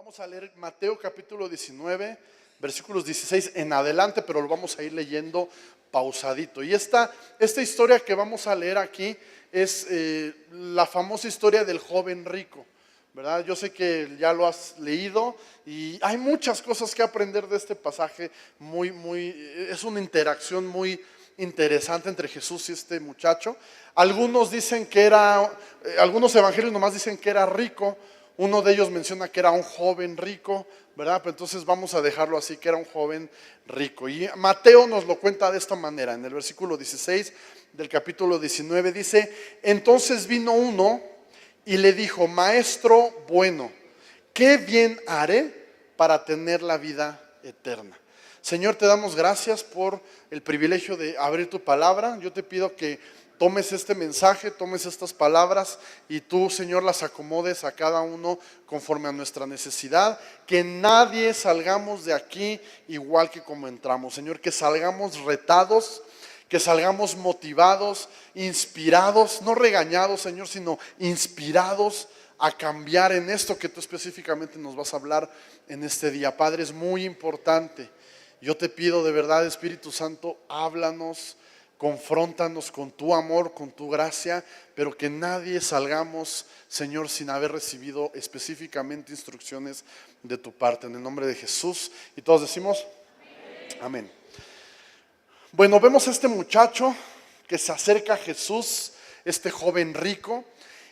Vamos a leer Mateo capítulo 19, versículos 16 en adelante, pero lo vamos a ir leyendo pausadito. Y esta historia que vamos a leer aquí es la famosa historia del joven rico, ¿verdad? Yo sé que ya lo has leído y hay muchas cosas que aprender de este pasaje. Es una interacción muy interesante entre Jesús y este muchacho. Algunos dicen que algunos evangelios nomás dicen que era rico. Uno de ellos menciona que era un joven rico, ¿verdad? Pero entonces vamos a dejarlo así, que era un joven rico. Y Mateo nos lo cuenta de esta manera. En el versículo 16 del capítulo 19 dice: entonces vino uno y le dijo: maestro bueno, ¿qué bien haré para tener la vida eterna? Señor, te damos gracias por el privilegio de abrir tu palabra. Yo te pido que tomes este mensaje, tomes estas palabras y tú, Señor, las acomodes a cada uno conforme a nuestra necesidad. Que nadie salgamos de aquí igual que como entramos. Señor, que salgamos retados, que salgamos motivados, inspirados, no regañados, Señor, sino inspirados a cambiar en esto que tú específicamente nos vas a hablar en este día. Padre, es muy importante. Yo te pido de verdad, Espíritu Santo, háblanos, confróntanos con tu amor, con tu gracia, pero que nadie salgamos, Señor, sin haber recibido específicamente instrucciones de tu parte. En el nombre de Jesús. Y todos decimos amén. Bueno, vemos a este muchacho que se acerca a Jesús, este joven rico,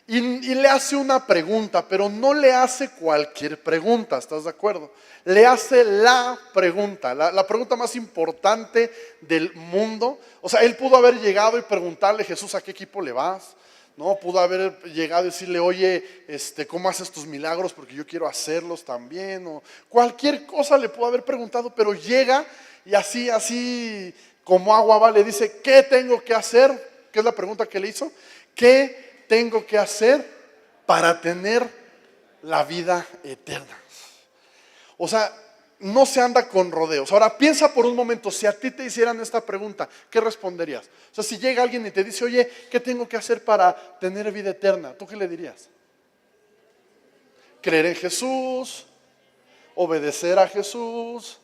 y le hace una pregunta, pero no le hace cualquier pregunta, ¿estás de acuerdo? Le hace la pregunta, la pregunta más importante del mundo. O sea, él pudo haber llegado y preguntarle: Jesús, ¿a qué equipo le vas? No, pudo haber llegado y decirle: oye, ¿cómo haces tus milagros? Porque yo quiero hacerlos también. O cualquier cosa le pudo haber preguntado, pero llega y así como agua va, le dice: ¿qué tengo que hacer? ¿Qué es la pregunta que le hizo? ¿Qué tengo que hacer para tener la vida eterna? O sea, no se anda con rodeos. Ahora piensa por un momento, si a ti te hicieran esta pregunta, ¿qué responderías? O sea, si llega alguien y te dice: oye, ¿qué tengo que hacer para tener vida eterna? ¿Tú qué le dirías? Creer en Jesús, obedecer a Jesús,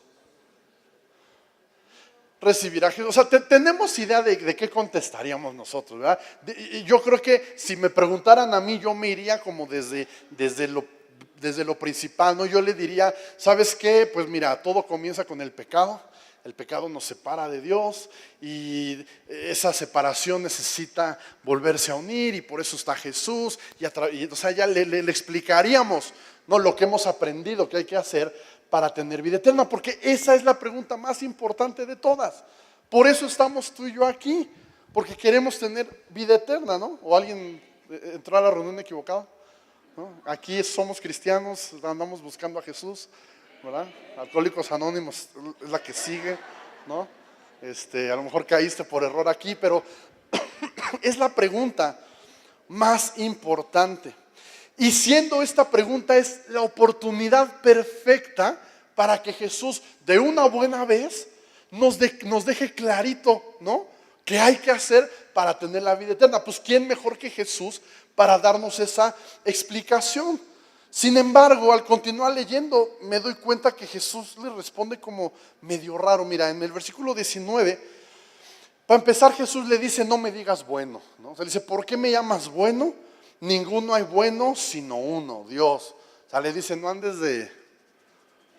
recibir a Jesús. O sea, tenemos idea de qué contestaríamos nosotros, ¿verdad? Yo creo que si me preguntaran a mí, yo me iría como desde lo principal, ¿no? Yo le diría: ¿sabes qué? Pues mira, todo comienza con el pecado. El pecado nos separa de Dios y esa separación necesita volverse a unir, y por eso está Jesús. O sea, ya le explicaríamos, ¿no?, lo que hemos aprendido que hay que hacer para tener vida eterna, porque esa es la pregunta más importante de todas. Por eso estamos tú y yo aquí, porque queremos tener vida eterna, ¿no? ¿O alguien entró a la reunión equivocada? ¿No? Aquí somos cristianos, andamos buscando a Jesús, ¿verdad? Alcohólicos Anónimos es la que sigue, ¿no? A lo mejor caíste por error aquí, pero es la pregunta más importante. Y siendo esta pregunta, es la oportunidad perfecta para que Jesús de una buena vez nos deje clarito, ¿no?, qué hay que hacer para tener la vida eterna. Pues ¿quién mejor que Jesús para darnos esa explicación? Sin embargo, al continuar leyendo, me doy cuenta que Jesús le responde como medio raro. Mira, en el versículo 19, para empezar, Jesús le dice: no me digas bueno, ¿no? O sea, le dice: ¿por qué me llamas bueno? Ninguno hay bueno sino uno, Dios. O sea, le dice: no andes de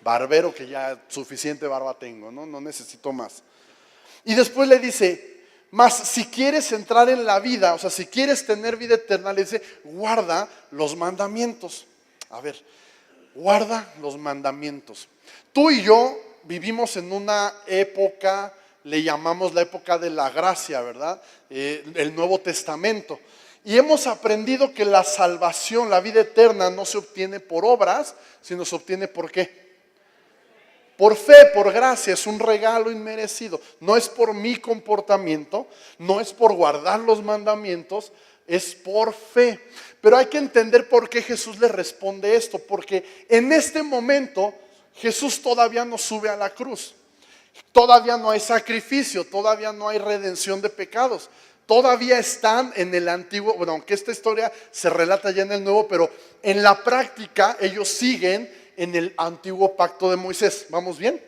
barbero, que ya suficiente barba tengo, no necesito más. Y después le dice: mas si quieres entrar en la vida, o sea, si quieres tener vida eterna, le dice: guarda los mandamientos. A ver, guarda los mandamientos. Tú y yo vivimos en una época, le llamamos la época de la gracia, ¿verdad? El Nuevo Testamento. Y hemos aprendido que la salvación, la vida eterna, no se obtiene por obras, sino se obtiene ¿por qué? Por fe, por gracia. Es un regalo inmerecido. No es por mi comportamiento, no es por guardar los mandamientos, es por fe. Pero hay que entender por qué Jesús le responde esto. Porque en este momento Jesús todavía no sube a la cruz. Todavía no hay sacrificio, todavía no hay redención de pecados. Todavía están en el antiguo, bueno, aunque esta historia se relata ya en el nuevo, pero en la práctica ellos siguen en el antiguo pacto de Moisés. ¿Vamos bien?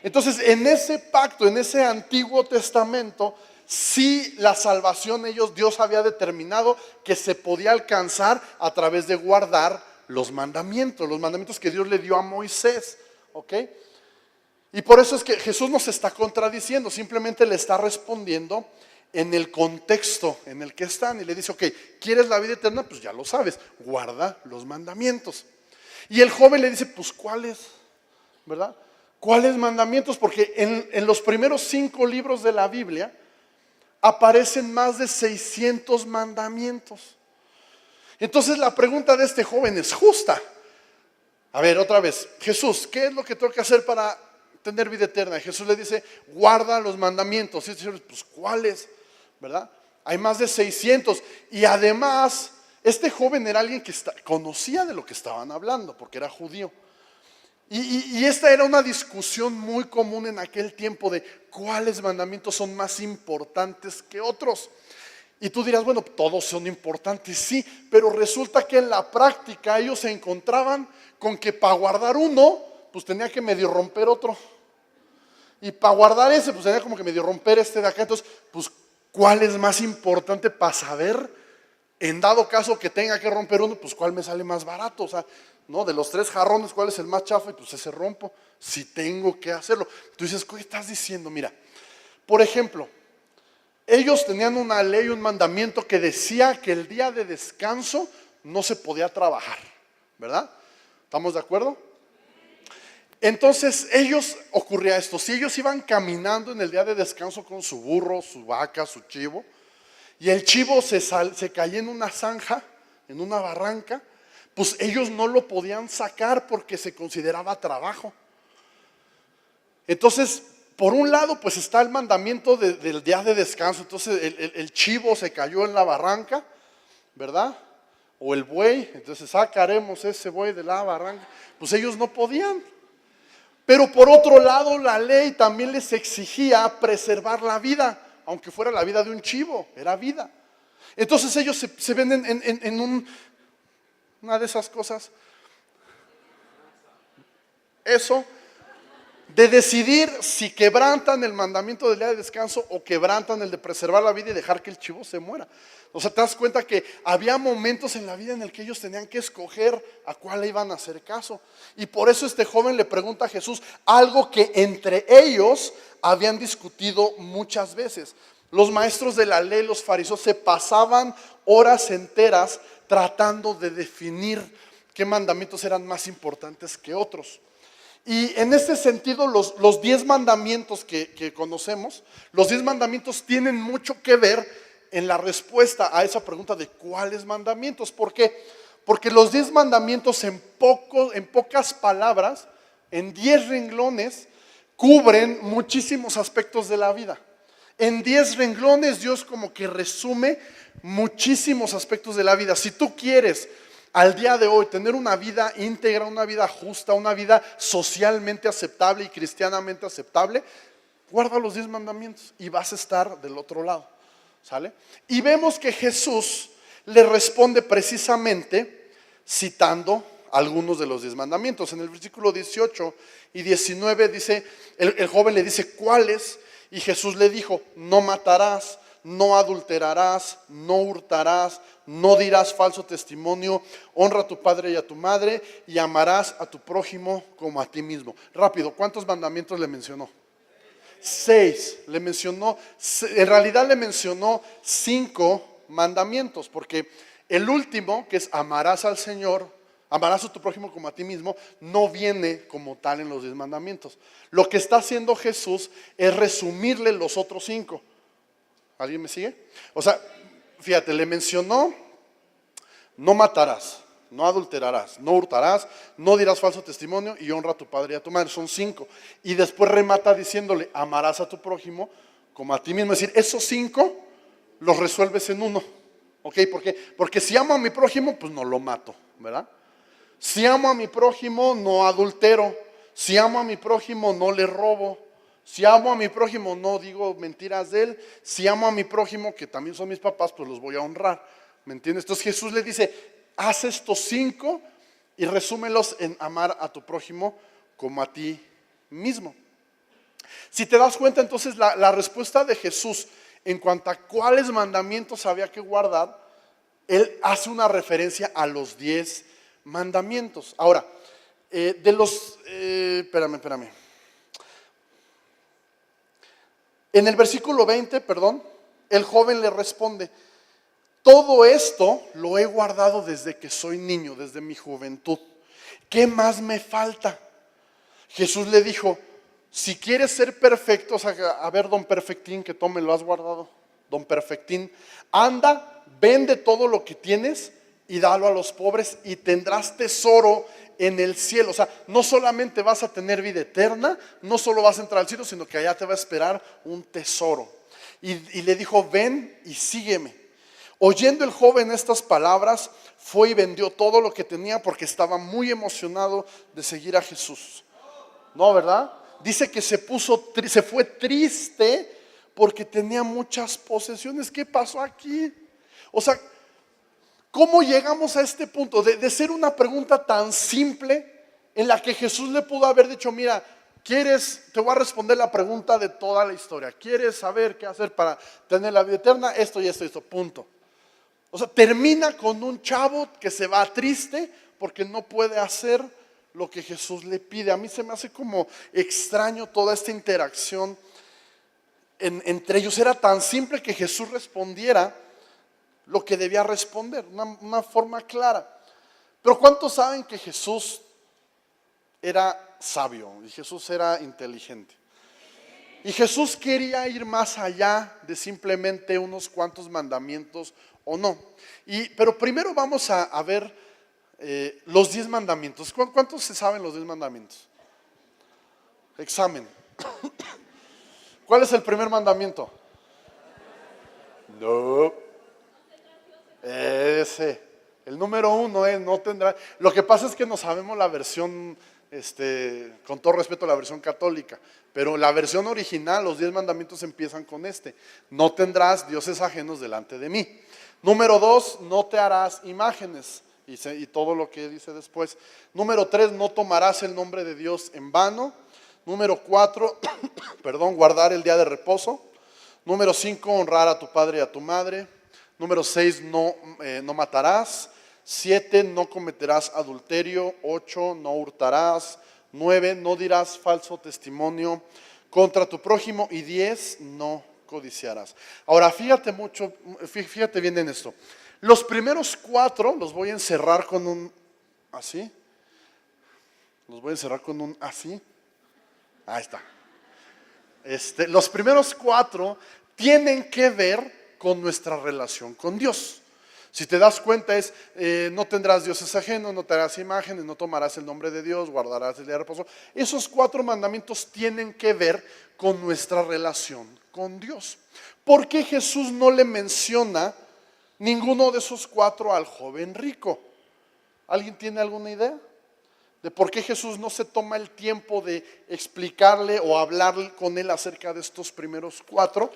Entonces, en ese pacto, en ese Antiguo Testamento, sí la salvación Dios había determinado que se podía alcanzar a través de guardar los mandamientos que Dios le dio a Moisés, ¿ok? Y por eso es que Jesús nos está contradiciendo, simplemente le está respondiendo en el contexto en el que están y le dice, ok, ¿quieres la vida eterna? Pues ya lo sabes, guarda los mandamientos. Y el joven le dice, pues ¿cuáles? ¿Verdad? ¿Cuáles mandamientos? Porque en los primeros 5 libros de la Biblia aparecen más de 600 mandamientos. Entonces la pregunta de este joven es justa. A ver, otra vez, Jesús, ¿qué es lo que tengo que hacer para tener vida eterna? Y Jesús le dice, guarda los mandamientos. Y el Señor, pues ¿cuáles? ¿Verdad? Hay más de 600. Y además, este joven era alguien que conocía de lo que estaban hablando, porque era judío. Y esta era una discusión muy común en aquel tiempo de cuáles mandamientos son más importantes que otros. Y tú dirás, bueno, todos son importantes, sí, pero resulta que en la práctica ellos se encontraban con que para guardar uno, pues tenía que medio romper otro. Y para guardar ese, pues tenía como que medio romper este de acá. Entonces, pues, ¿cuál es más importante para saber? En dado caso que tenga que romper uno, pues ¿cuál me sale más barato? O sea, ¿no? De los 3 jarrones, ¿cuál es el más chafa? Y pues ese rompo, si tengo que hacerlo. Tú dices, ¿qué estás diciendo? Mira, por ejemplo, ellos tenían una ley, un mandamiento que decía que el día de descanso no se podía trabajar, ¿verdad? ¿Estamos de acuerdo? Entonces ocurría esto, si ellos iban caminando en el día de descanso con su burro, su vaca, su chivo, y el chivo se caía en una zanja, en una barranca, pues ellos no lo podían sacar porque se consideraba trabajo. Entonces, por un lado, pues está el mandamiento del día de descanso. Entonces el chivo se cayó en la barranca, ¿verdad? O el buey, entonces sacaremos ese buey de la barranca. Pues ellos no podían. Pero por otro lado, la ley también les exigía preservar la vida, aunque fuera la vida de un chivo, era vida. Entonces ellos se ven en una de esas cosas. Eso de decidir si quebrantan el mandamiento del día de descanso o quebrantan el de preservar la vida y dejar que el chivo se muera. O sea, te das cuenta que había momentos en la vida en el que ellos tenían que escoger a cuál le iban a hacer caso. Y por eso este joven le pregunta a Jesús algo que entre ellos habían discutido muchas veces. Los maestros de la ley, los fariseos, se pasaban horas enteras tratando de definir qué mandamientos eran más importantes que otros. Y en este sentido, los 10 mandamientos que conocemos, los 10 mandamientos tienen mucho que ver en la respuesta a esa pregunta de cuáles mandamientos. ¿Por qué? Porque los 10 mandamientos en pocas palabras, en 10 renglones, cubren muchísimos aspectos de la vida. En 10 renglones Dios como que resume muchísimos aspectos de la vida. Si tú quieres al día de hoy tener una vida íntegra, una vida justa, una vida socialmente aceptable y cristianamente aceptable, guarda los 10 mandamientos y vas a estar del otro lado, ¿sale? Y vemos que Jesús le responde precisamente citando algunos de los 10 mandamientos. En el versículo 18 y 19 dice, el joven le dice, ¿cuáles? Y Jesús le dijo, no matarás, no adulterarás, no hurtarás, no dirás falso testimonio, honra a tu padre y a tu madre y amarás a tu prójimo como a ti mismo. Rápido, ¿cuántos mandamientos le mencionó? 6. Le mencionó, en realidad le mencionó 5 mandamientos, porque el último, que es amarás al Señor, amarás a tu prójimo como a ti mismo, no viene como tal en los 10 mandamientos. Lo que está haciendo Jesús es resumirle los otros 5. ¿Alguien me sigue? O sea, fíjate, le mencionó, no matarás, no adulterarás, no hurtarás, no dirás falso testimonio y honra a tu padre y a tu madre. Son 5. Y después remata diciéndole, amarás a tu prójimo como a ti mismo. Es decir, esos 5 los resuelves en uno. ¿Ok? ¿Por qué? Porque si amo a mi prójimo, pues no lo mato, ¿verdad? Si amo a mi prójimo, no adultero. Si amo a mi prójimo, no le robo. Si amo a mi prójimo, no digo mentiras de él. Si amo a mi prójimo, que también son mis papás, pues los voy a honrar. ¿Me entiendes? Entonces Jesús le dice, haz estos 5 y resúmelos en amar a tu prójimo como a ti mismo. Si te das cuenta, entonces la respuesta de Jesús en cuanto a cuáles mandamientos había que guardar, Él hace una referencia a los 10 mandamientos. Ahora, espérame. En el versículo 20, el joven le responde: todo esto lo he guardado desde que soy niño, desde mi juventud. ¿Qué más me falta? Jesús le dijo: si quieres ser perfecto, o sea, a ver, don Perfectín, que tome, lo has guardado. Don Perfectín, anda, vende todo lo que tienes y dalo a los pobres y tendrás tesoro en el cielo. O sea, no solamente vas a tener vida eterna, no solo vas a entrar al cielo, sino que allá te va a esperar un tesoro. Y le dijo: ven y sígueme. Oyendo el joven estas palabras, fue y vendió todo lo que tenía porque estaba muy emocionado de seguir a Jesús. ¿No, verdad? Dice que se fue triste porque tenía muchas posesiones. ¿Qué pasó aquí? O sea, ¿cómo llegamos a este punto de ser una pregunta tan simple en la que Jesús le pudo haber dicho: mira, te voy a responder la pregunta de toda la historia. ¿Quieres saber qué hacer para tener la vida eterna? Esto y esto, punto. O sea, termina con un chavo que se va triste porque no puede hacer lo que Jesús le pide. A mí se me hace como extraño toda esta interacción entre ellos. Era tan simple que Jesús respondiera lo que debía responder, una forma clara. Pero ¿cuántos saben que Jesús era sabio y Jesús era inteligente? Y Jesús quería ir más allá de simplemente unos cuantos mandamientos o no. Pero primero vamos a ver los 10 mandamientos. ¿Cuántos se saben los 10 mandamientos? Examen. ¿Cuál es el primer mandamiento? No. Ese. El número 1 es: no tendrás. Lo que pasa es que no sabemos la versión, con todo respeto, la versión católica. Pero la versión original, los 10 mandamientos empiezan con este: no tendrás dioses ajenos delante de mí. Número 2, no te harás imágenes. Y todo lo que dice después. Número 3, no tomarás el nombre de Dios en vano. Número 4, guardar el día de reposo. Número 5, honrar a tu padre y a tu madre. Número 6, no matarás. 7, no cometerás adulterio. 8, no hurtarás. 9, no dirás falso testimonio contra tu prójimo. Y 10, no codiciarás. Ahora fíjate bien en esto. Los primeros 4 los voy a encerrar con un así. Ahí está. Los primeros 4 tienen que ver con nuestra relación con Dios. Si te das cuenta es: no tendrás dioses ajenos, no te harás imágenes, no tomarás el nombre de Dios, guardarás el día de reposo. Esos 4 mandamientos tienen que ver con nuestra relación con Dios. ¿Por qué Jesús no le menciona ninguno de esos 4 al joven rico? ¿Alguien tiene alguna idea de por qué Jesús no se toma el tiempo de explicarle o hablar con él acerca de estos primeros 4?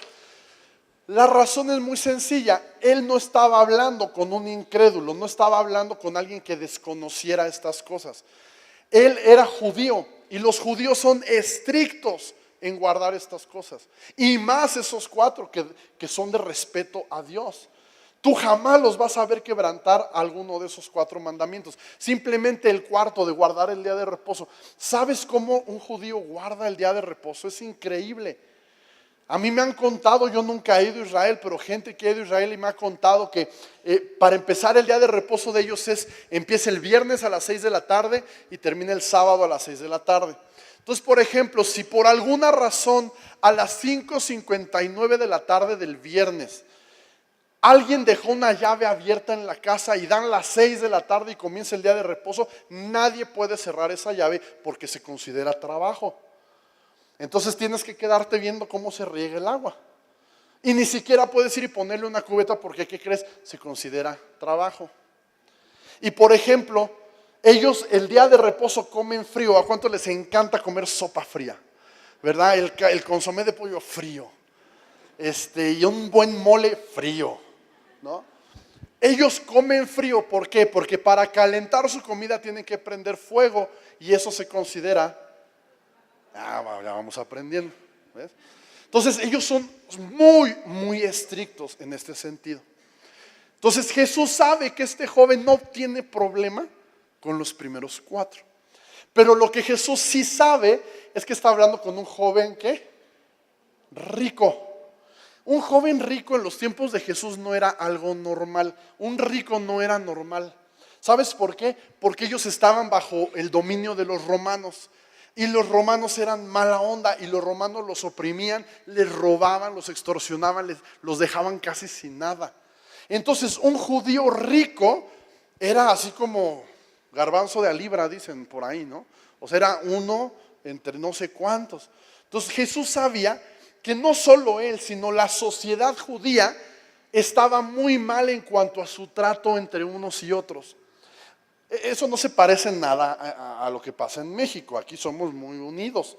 La razón es muy sencilla. Él no estaba hablando con un incrédulo, no estaba hablando con alguien que desconociera estas cosas. Él era judío y los judíos son estrictos en guardar estas cosas. Y más esos 4 que son de respeto a Dios. Tú jamás los vas a ver quebrantar alguno de esos 4 mandamientos. Simplemente el cuarto, de guardar el día de reposo. ¿Sabes cómo un judío guarda el día de reposo? Es increíble. A mí me han contado, yo nunca he ido a Israel, pero gente que ha ido a Israel y me ha contado que para empezar el día de reposo de ellos empieza el viernes a las 6 de la tarde y termina el sábado a las 6 de la tarde. Entonces, por ejemplo, si por alguna razón a las 5:59 de la tarde del viernes alguien dejó una llave abierta en la casa y dan las 6 de la tarde y comienza el día de reposo, nadie puede cerrar esa llave porque se considera trabajo. Entonces tienes que quedarte viendo cómo se riega el agua. Y ni siquiera puedes ir y ponerle una cubeta porque, ¿qué crees? Se considera trabajo. Y por ejemplo, ellos el día de reposo comen frío. ¿A cuánto les encanta comer sopa fría? ¿Verdad? El consomé de pollo frío. Y un buen mole frío, ¿no? Ellos comen frío, ¿por qué? Porque para calentar su comida tienen que prender fuego y eso se considera, ya vamos aprendiendo, ¿ves? Entonces ellos son muy, muy estrictos en este sentido. Entonces Jesús sabe que este joven no tiene problema con los primeros 4. Pero lo que Jesús sí sabe es que está hablando con un joven, ¿qué? Rico. Un joven rico en los tiempos de Jesús no era algo normal. Un rico no era normal. ¿Sabes por qué? Porque ellos estaban bajo el dominio de los romanos. Y los romanos eran mala onda y los romanos los oprimían, les robaban, los extorsionaban, los dejaban casi sin nada. Entonces un judío rico era así como garbanzo de a libra, dicen por ahí, ¿no? O sea, era uno entre no sé cuántos. Entonces Jesús sabía que no solo él, sino la sociedad judía estaba muy mal en cuanto a su trato entre unos y otros. Eso no se parece en nada a lo que pasa en México. Aquí somos muy unidos.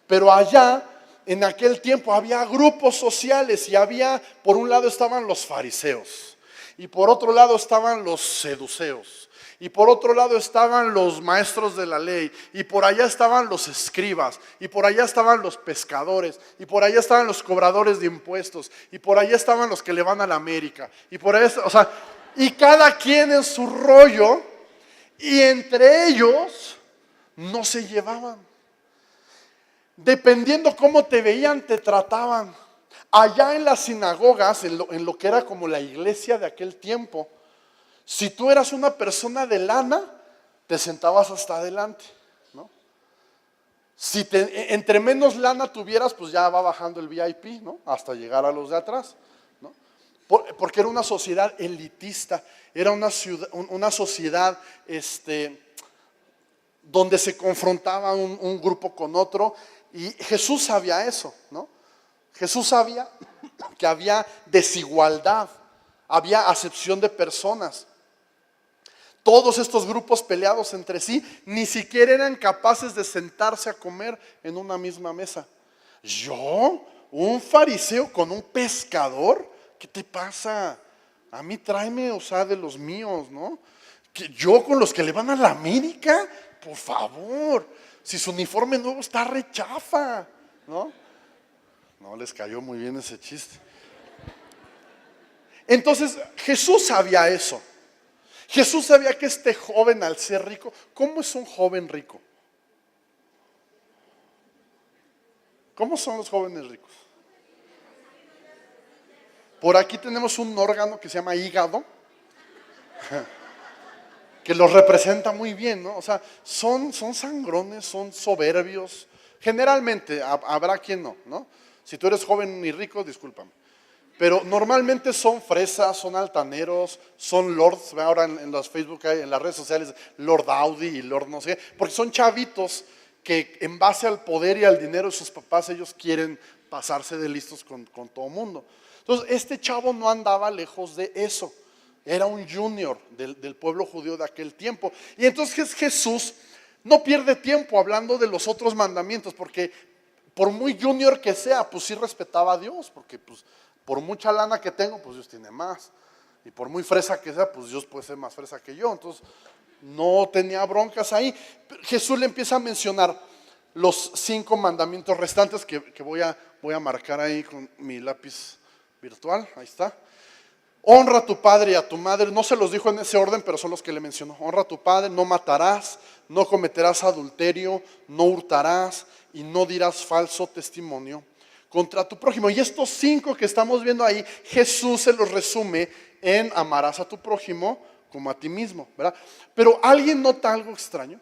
Pero allá, en aquel tiempo, había grupos sociales y había, por un lado estaban los fariseos y por otro lado estaban los seduceos. Y por otro lado estaban los maestros de la ley, y por allá estaban los escribas, y por allá estaban los pescadores, y por allá estaban los cobradores de impuestos, y por allá estaban los que le van a la América, y por allá, o sea, y cada quien en su rollo, y entre ellos no se llevaban. Dependiendo cómo te veían, te trataban. Allá en las sinagogas, en lo que era como la iglesia de aquel tiempo, si tú eras una persona de lana, te sentabas hasta adelante, ¿no? Si entre menos lana tuvieras, pues ya va bajando el VIP, ¿no? Hasta llegar a los de atrás, ¿no? Porque era una sociedad elitista, era una sociedad donde se confrontaba un grupo con otro, y Jesús sabía eso, ¿no? Jesús sabía que había desigualdad, había acepción de personas. Todos estos grupos peleados entre sí ni siquiera eran capaces de sentarse a comer en una misma mesa. ¿Yo? ¿Un fariseo con un pescador? ¿Qué te pasa? A mí tráeme, o sea, de los míos, ¿no? ¿Yo con los que le van a la América? Por favor, si su uniforme nuevo está rechafa, ¿no? No les cayó muy bien ese chiste. Entonces Jesús sabía eso. Jesús sabía que este joven, al ser rico, ¿cómo es un joven rico? ¿Cómo son los jóvenes ricos? Por aquí tenemos un órgano que se llama hígado, que los representa muy bien, ¿no? O sea, son sangrones, son soberbios. Generalmente, habrá quien no, ¿no? Si tú eres joven y rico, discúlpame. Pero normalmente son fresas, son altaneros, son lords. Ahora en los Facebook, en las redes sociales, Lord Audi y Lord no sé qué, porque son chavitos que en base al poder y al dinero de sus papás, ellos quieren pasarse de listos con todo el mundo. Entonces este chavo no andaba lejos de eso. Era un junior del pueblo judío de aquel tiempo. Y entonces Jesús no pierde tiempo hablando de los otros mandamientos, porque por muy junior que sea, pues sí respetaba a Dios, porque pues por mucha lana que tengo, pues Dios tiene más. Y por muy fresa que sea, pues Dios puede ser más fresa que yo. Entonces, no tenía broncas ahí. Jesús le empieza a mencionar los 5 mandamientos restantes que voy a marcar ahí con mi lápiz virtual. Ahí está. Honra a tu padre y a tu madre. No se los dijo en ese orden, pero son los que le mencionó. Honra a tu padre, no matarás, no cometerás adulterio, no hurtarás y no dirás falso testimonio contra tu prójimo. Y estos 5 que estamos viendo ahí, Jesús se los resume en amarás a tu prójimo como a ti mismo, ¿verdad? Pero ¿alguien nota algo extraño?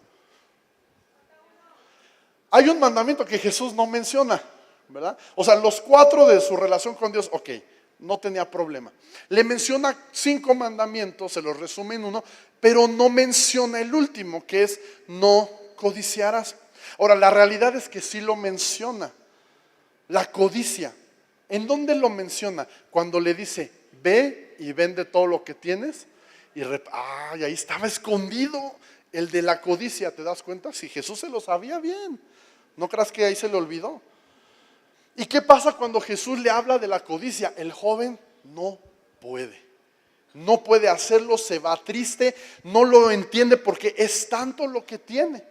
Hay un mandamiento que Jesús no menciona, ¿verdad? O sea, los 4 de su relación con Dios, ok, no tenía problema. Le menciona 5 mandamientos, se los resume en uno, pero no menciona el último, que es no codiciarás. Ahora, la realidad es que sí lo menciona. La codicia, ¿en dónde lo menciona? Cuando le dice, ve y vende todo lo que tienes. Y ahí estaba escondido el de la codicia, ¿te das cuenta? Si Jesús se lo sabía bien, ¿no creas que ahí se le olvidó? ¿Y qué pasa cuando Jesús le habla de la codicia? El joven no puede, no puede hacerlo, se va triste, no lo entiende porque es tanto lo que tiene.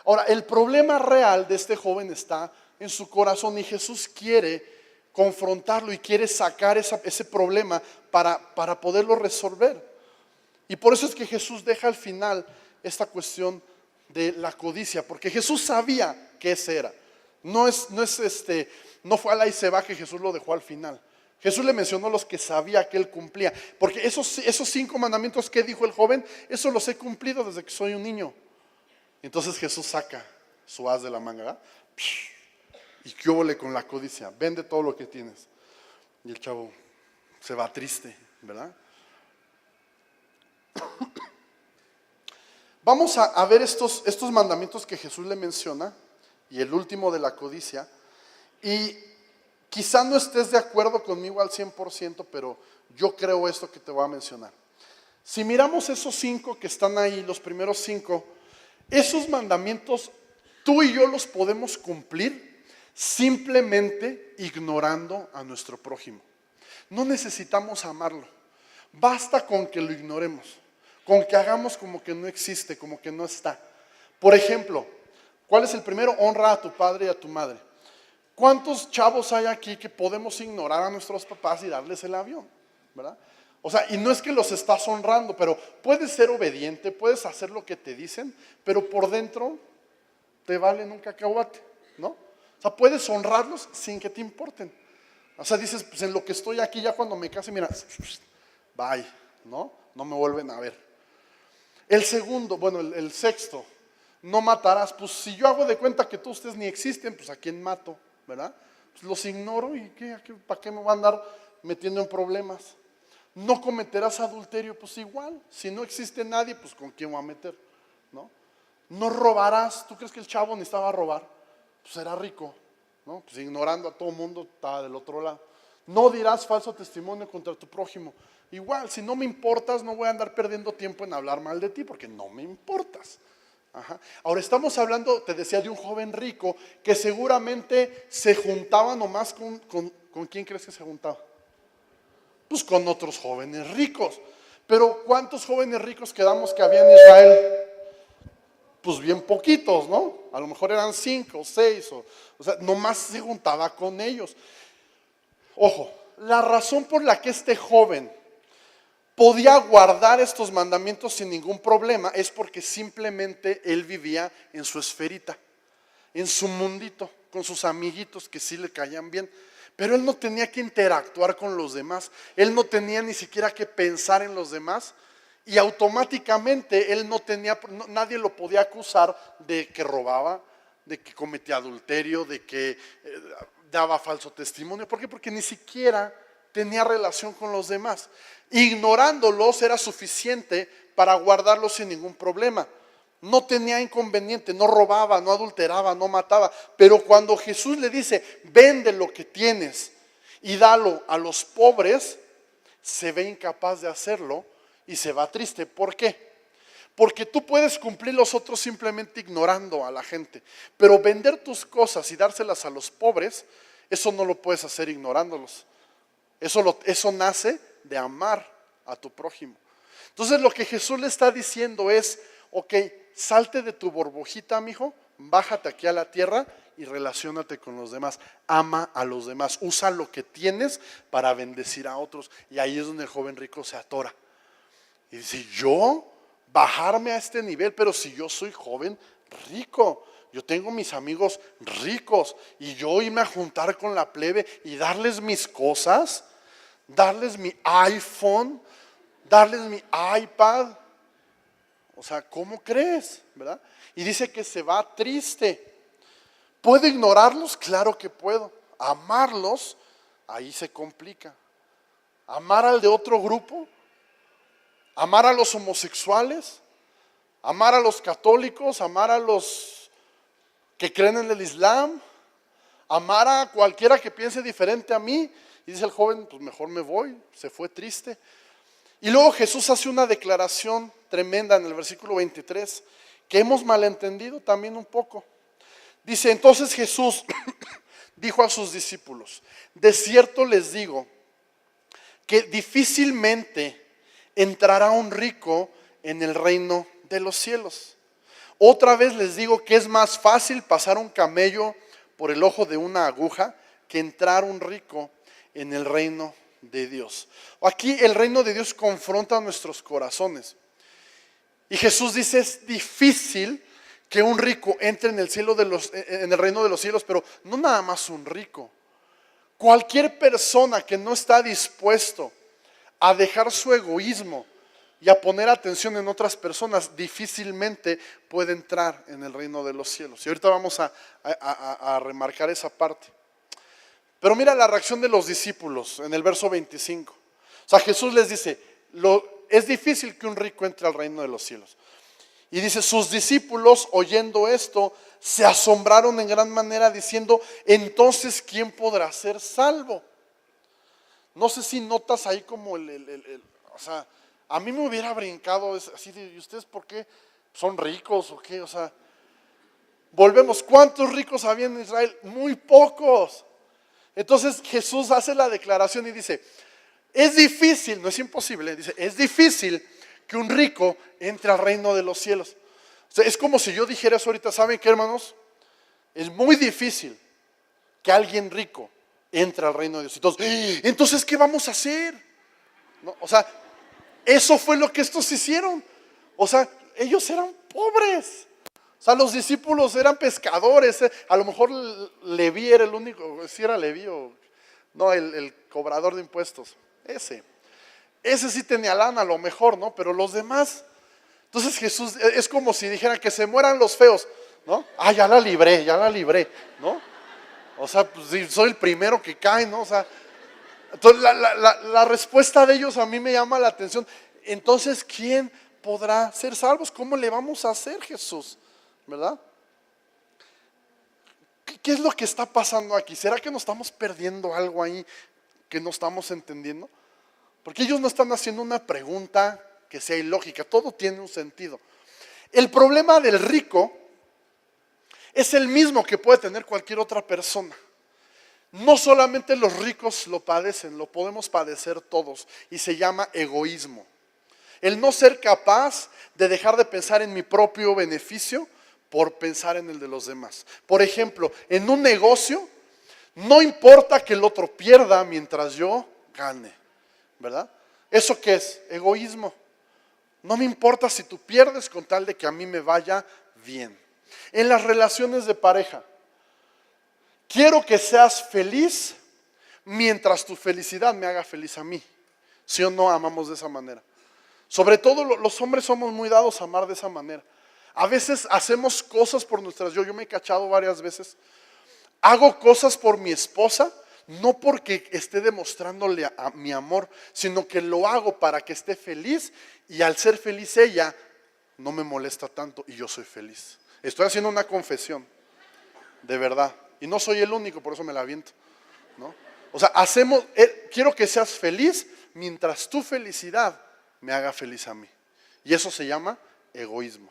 Ahora, el problema real de este joven está en su corazón y Jesús quiere confrontarlo y quiere sacar ese problema para poderlo resolver. Y por eso es que Jesús deja al final esta cuestión de la codicia, porque Jesús sabía que ese era. No fue al ahí se va que Jesús lo dejó al final. Jesús le mencionó los que sabía que él cumplía, porque esos 5 mandamientos que dijo el joven, eso los he cumplido desde que soy un niño. Entonces Jesús saca su as de la manga, ¿verdad? Y qué hubo con la codicia, vende todo lo que tienes. Y el chavo se va triste, ¿verdad? Vamos a ver estos mandamientos que Jesús le menciona, y el último de la codicia. Y quizá no estés de acuerdo conmigo al 100%, pero yo creo esto que te voy a mencionar. Si miramos esos 5 que están ahí, los primeros 5, esos mandamientos tú y yo los podemos cumplir simplemente ignorando a nuestro prójimo. No necesitamos amarlo, basta con que lo ignoremos, con que hagamos como que no existe, como que no está. Por ejemplo, ¿cuál es el primero? Honra a tu padre y a tu madre. ¿Cuántos chavos hay aquí que podemos ignorar a nuestros papás y darles el avión? ¿Verdad? O sea, y no es que los estás honrando, pero puedes ser obediente, puedes hacer lo que te dicen, pero por dentro te valen un cacahuate, ¿no? O sea, puedes honrarlos sin que te importen. O sea, dices, pues en lo que estoy aquí, ya cuando me case, mira, bye, ¿no? No me vuelven a ver. El segundo, bueno, el sexto, no matarás. Pues si yo hago de cuenta que todos ustedes ni existen, pues ¿a quién mato? ¿Verdad? Pues los ignoro y ¿para qué me van a andar metiendo en problemas? No cometerás adulterio, pues igual, si no existe nadie, pues ¿con quién voy a meter? ¿No? No robarás. ¿Tú crees que el chavo necesitaba robar? Pues era rico, ¿no? Pues ignorando a todo el mundo, estaba del otro lado. No dirás falso testimonio contra tu prójimo. Igual, si no me importas, no voy a andar perdiendo tiempo en hablar mal de ti, porque no me importas. Ajá. Ahora estamos hablando, te decía, de un joven rico que seguramente se juntaba nomás ¿con quién crees que se juntaba? Pues con otros jóvenes ricos. Pero ¿cuántos jóvenes ricos quedamos que había en Israel? Pues bien poquitos, ¿no? A lo mejor eran 5 o 6, o sea, nomás se juntaba con ellos. Ojo, la razón por la que este joven podía guardar estos mandamientos sin ningún problema es porque simplemente él vivía en su esferita, en su mundito, con sus amiguitos que sí le caían bien. Pero él no tenía que interactuar con los demás, él no tenía ni siquiera que pensar en los demás y automáticamente él nadie lo podía acusar de que robaba, de que cometía adulterio, de que daba falso testimonio. ¿Por qué? Porque ni siquiera tenía relación con los demás. Ignorándolos era suficiente para guardarlos sin ningún problema. No tenía inconveniente, no robaba, no adulteraba, no mataba. Pero cuando Jesús le dice, vende lo que tienes y dalo a los pobres, se ve incapaz de hacerlo y se va triste. ¿Por qué? Porque tú puedes cumplir los otros simplemente ignorando a la gente. Pero vender tus cosas y dárselas a los pobres, eso no lo puedes hacer ignorándolos. Eso nace de amar a tu prójimo. Entonces lo que Jesús le está diciendo es, ok, salte de tu burbujita, mijo, bájate aquí a la tierra y relaciónate con los demás. Ama a los demás, usa lo que tienes para bendecir a otros. Y ahí es donde el joven rico se atora. Y dice, yo bajarme a este nivel, pero si yo soy joven rico, yo tengo mis amigos ricos y yo irme a juntar con la plebe y darles mis cosas, darles mi iPhone, darles mi iPad. O sea, ¿cómo crees? ¿Verdad? Y dice que se va triste. ¿Puedo ignorarlos? Claro que puedo. Amarlos, ahí se complica. Amar al de otro grupo, amar a los homosexuales, amar a los católicos, amar a los que creen en el Islam, amar a cualquiera que piense diferente a mí. Y dice el joven, pues mejor me voy, se fue triste. Y luego Jesús hace una declaración tremenda en el versículo 23, que hemos malentendido también un poco. Dice, entonces Jesús dijo a sus discípulos, de cierto les digo, que difícilmente entrará un rico en el reino de los cielos. Otra vez les digo que es más fácil pasar un camello por el ojo de una aguja que entrar un rico en el reino de Dios. Aquí el reino de Dios confronta nuestros corazones. Y Jesús dice, es difícil que un rico entre en el reino de los cielos, pero no nada más un rico. Cualquier persona que no está dispuesto a dejar su egoísmo y a poner atención en otras personas, difícilmente puede entrar en el reino de los cielos. Y ahorita vamos a remarcar esa parte. Pero mira la reacción de los discípulos en el verso 25. O sea, Jesús les dice, es difícil que un rico entre al reino de los cielos. Y dice, sus discípulos oyendo esto, se asombraron en gran manera diciendo, entonces, ¿quién podrá ser salvo? No sé si notas ahí como o sea, a mí me hubiera brincado así de, ¿y ustedes por qué son ricos o qué? O sea, volvemos, ¿cuántos ricos había en Israel? Muy pocos. Entonces Jesús hace la declaración y dice, es difícil, no es imposible, dice, es difícil que un rico entre al reino de los cielos. O sea, es como si yo dijera eso ahorita, ¿saben qué, hermanos? Es muy difícil que alguien rico entre al reino de Dios. Entonces, ¿qué vamos a hacer? ¿No? O sea, eso fue lo que estos hicieron. O sea, ellos eran pobres. O sea, los discípulos eran pescadores. A lo mejor Leví era el único, si era Leví o no, el cobrador de impuestos. Ese sí tenía lana, a lo mejor, ¿no? Pero los demás. Entonces Jesús, es como si dijera que se mueran los feos, ¿no? Ah, ya la libré, ¿no? O sea, pues si soy el primero que cae, ¿no? O sea, entonces la respuesta de ellos a mí me llama la atención. Entonces, ¿quién podrá ser salvos? ¿Cómo le vamos a hacer, Jesús? ¿Verdad? ¿Qué es lo que está pasando aquí? ¿Será que nos estamos perdiendo algo ahí que no estamos entendiendo? Porque ellos no están haciendo una pregunta que sea ilógica, todo tiene un sentido. El problema del rico es el mismo que puede tener cualquier otra persona. No solamente los ricos lo padecen, lo podemos padecer todos y se llama egoísmo. El no ser capaz de dejar de pensar en mi propio beneficio por pensar en el de los demás. Por ejemplo, en un negocio, no importa que el otro pierda mientras yo gane, ¿verdad? ¿Eso qué es? Egoísmo. No me importa si tú pierdes con tal de que a mí me vaya bien. En las relaciones de pareja, quiero que seas feliz mientras tu felicidad me haga feliz a mí. ¿Sí o no amamos de esa manera? Sobre todo los hombres somos muy dados a amar de esa manera. A veces hacemos cosas por nuestras, yo me he cachado varias veces. Hago cosas por mi esposa, no porque esté demostrándole a mi amor, sino que lo hago para que esté feliz y al ser feliz ella no me molesta tanto y yo soy feliz. Estoy haciendo una confesión, de verdad. Y no soy el único, por eso me la aviento, ¿no? O sea, quiero que seas feliz mientras tu felicidad me haga feliz a mí. Y eso se llama egoísmo.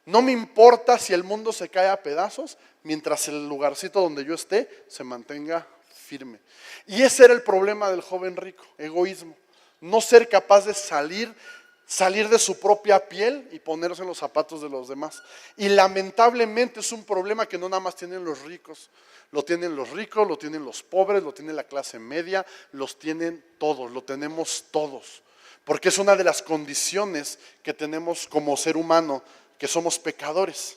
No me importa si el mundo se cae a pedazos, mientras el lugarcito donde yo esté se mantenga firme. Y ese era el problema del joven rico, egoísmo. No ser capaz de salir de su propia piel y ponerse en los zapatos de los demás. Y lamentablemente es un problema que no nada más tienen los ricos. Lo tienen los ricos, lo tienen los pobres, lo tiene la clase media, los tienen todos, lo tenemos todos. Porque es una de las condiciones que tenemos como ser humano, que somos pecadores.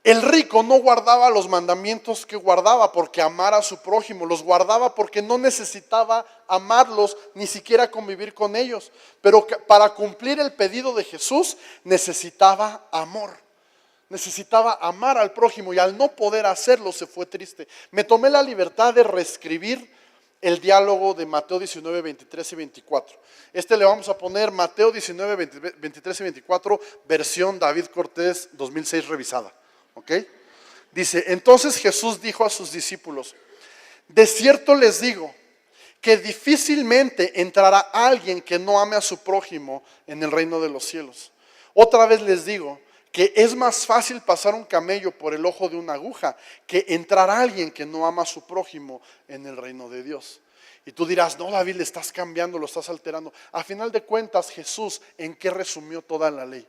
El rico no guardaba los mandamientos que guardaba porque amara a su prójimo, los guardaba porque no necesitaba amarlos, ni siquiera convivir con ellos. Pero para cumplir el pedido de Jesús necesitaba amor, necesitaba amar al prójimo y al no poder hacerlo se fue triste. Me tomé la libertad de reescribir el diálogo de Mateo 19, 23 y 24. Le vamos a poner Mateo 19, 23 y 24, versión David Cortés 2006 revisada. ¿Ok? Dice, entonces Jesús dijo a sus discípulos, de cierto les digo que difícilmente entrará alguien que no ame a su prójimo en el reino de los cielos. Otra vez les digo que es más fácil pasar un camello por el ojo de una aguja que entrar alguien que no ama a su prójimo en el reino de Dios. Y tú dirás, no, David, le estás cambiando, lo estás alterando. A final de cuentas, Jesús, ¿en qué resumió toda la ley?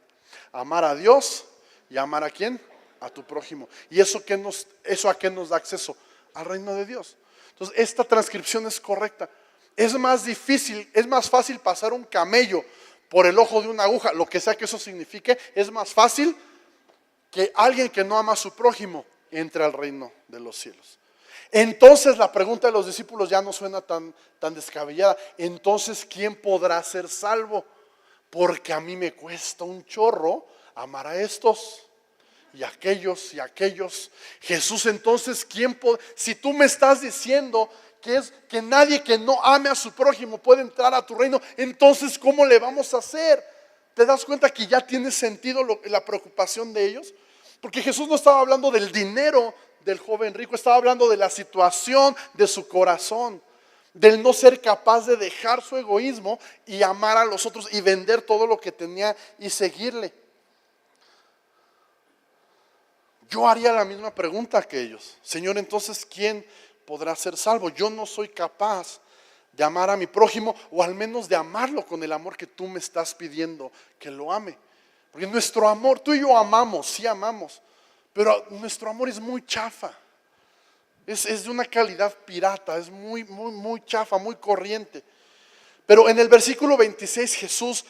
Amar a Dios y amar ¿a quién? A tu prójimo. ¿Y eso a qué nos da acceso? Al reino de Dios. Entonces, esta transcripción es correcta. Es más difícil, es más fácil pasar un camello por el ojo de una aguja, lo que sea que eso signifique. Es más fácil que alguien que no ama a su prójimo entre al reino de los cielos. Entonces la pregunta de los discípulos ya no suena tan descabellada. Entonces, ¿quién podrá ser salvo? Porque a mí me cuesta un chorro amar a estos y aquellos y aquellos. Jesús, entonces, si tú me estás diciendo que nadie que no ame a su prójimo puede entrar a tu reino, entonces, ¿cómo le vamos a hacer? ¿Te das cuenta que ya tiene sentido la preocupación de ellos? Porque Jesús no estaba hablando del dinero del joven rico, estaba hablando de la situación de su corazón, del no ser capaz de dejar su egoísmo y amar a los otros y vender todo lo que tenía y seguirle. Yo haría la misma pregunta que ellos. Señor, entonces, ¿quién podrá ser salvo? Yo no soy capaz de amar a mi prójimo, o al menos de amarlo con el amor que tú me estás pidiendo que lo ame. Porque nuestro amor, tú y yo amamos, sí amamos, pero nuestro amor es muy chafa. Es de una calidad pirata, es muy chafa, muy corriente. Pero en el versículo 26 Jesús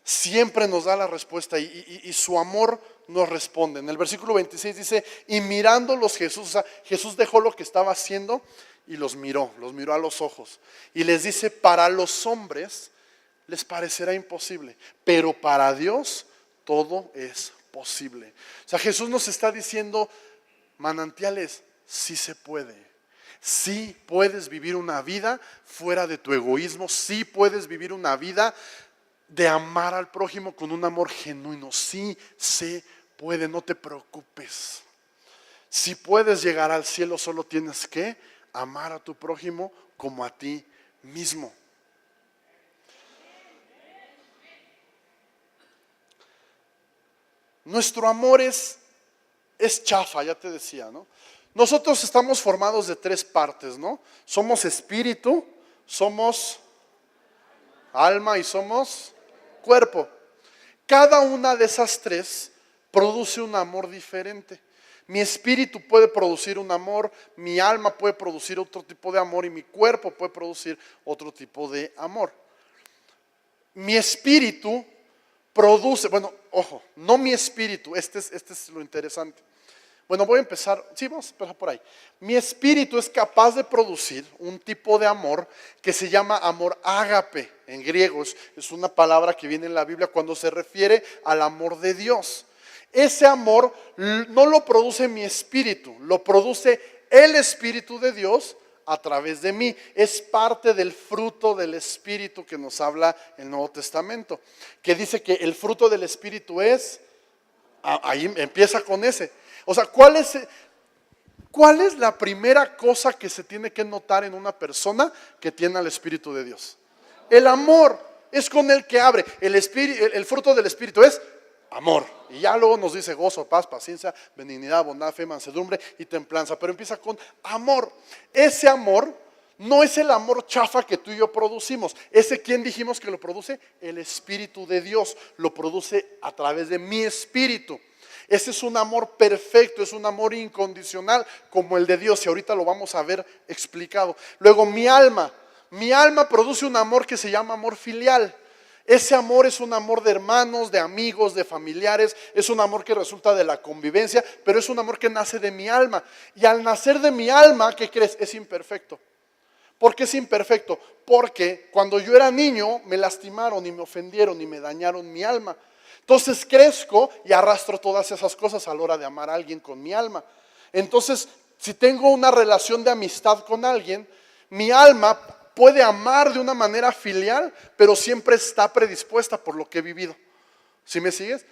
siempre nos da la respuesta y su amor nos responde. En el versículo 26 dice, y mirándolos Jesús, o sea, Jesús dejó lo que estaba haciendo y los miró a los ojos. Y les dice, para los hombres les parecerá imposible, pero para Dios todo es posible. O sea, Jesús nos está diciendo, manantiales, sí se puede. Sí puedes vivir una vida fuera de tu egoísmo. Sí puedes vivir una vida de amar al prójimo con un amor genuino. Sí se puede, no te preocupes. Si puedes llegar al cielo, solo tienes que amar a tu prójimo como a ti mismo. Nuestro amor es chafa, ya te decía, ¿no? Nosotros estamos formados de 3 partes, ¿no? Somos espíritu, somos alma y somos cuerpo. Cada una de esas 3 produce un amor diferente. Mi espíritu puede producir un amor, mi alma puede producir otro tipo de amor y mi cuerpo puede producir otro tipo de amor. Mi espíritu produce, bueno, ojo, no mi espíritu, este es lo interesante. Bueno, vamos a empezar por ahí. Mi espíritu es capaz de producir un tipo de amor que se llama amor ágape en griego. Es una palabra que viene en la Biblia cuando se refiere al amor de Dios. Ese amor no lo produce mi espíritu, lo produce el Espíritu de Dios a través de mí. Es parte del fruto del Espíritu que nos habla el Nuevo Testamento, que dice que el fruto del Espíritu es, ahí empieza con ese. O sea, ¿cuál es la primera cosa que se tiene que notar en una persona que tiene al Espíritu de Dios? El amor, es con el que abre. El fruto del Espíritu es amor. Y ya luego nos dice gozo, paz, paciencia, benignidad, bondad, fe, mansedumbre y templanza. Pero empieza con amor. Ese amor no es el amor chafa que tú y yo producimos. Ese, ¿quién dijimos que lo produce? El Espíritu de Dios. Lo produce a través de mi espíritu. Ese es un amor perfecto, es un amor incondicional como el de Dios, y ahorita lo vamos a ver explicado. Luego mi alma produce un amor que se llama amor filial. Ese amor es un amor de hermanos, de amigos, de familiares, es un amor que resulta de la convivencia, pero es un amor que nace de mi alma. Y al nacer de mi alma, ¿qué crees? Es imperfecto. ¿Por qué es imperfecto? Porque cuando yo era niño me lastimaron y me ofendieron y me dañaron mi alma. Entonces crezco y arrastro todas esas cosas a la hora de amar a alguien con mi alma. Entonces, si tengo una relación de amistad con alguien, mi alma puede amar de una manera filial, pero siempre está predispuesta por lo que he vivido. ¿Sí me sigues?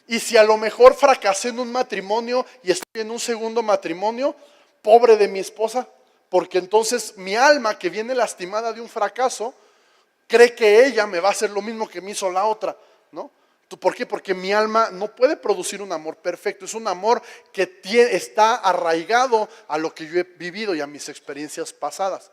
Y si a lo mejor fracasé en un matrimonio y estoy en un segundo matrimonio, pobre de mi esposa, porque entonces mi alma, que viene lastimada de un fracaso, cree que ella me va a hacer lo mismo que me hizo la otra, ¿no? ¿Por qué? Porque mi alma no puede producir un amor perfecto. Es un amor que está arraigado a lo que yo he vivido y a mis experiencias pasadas.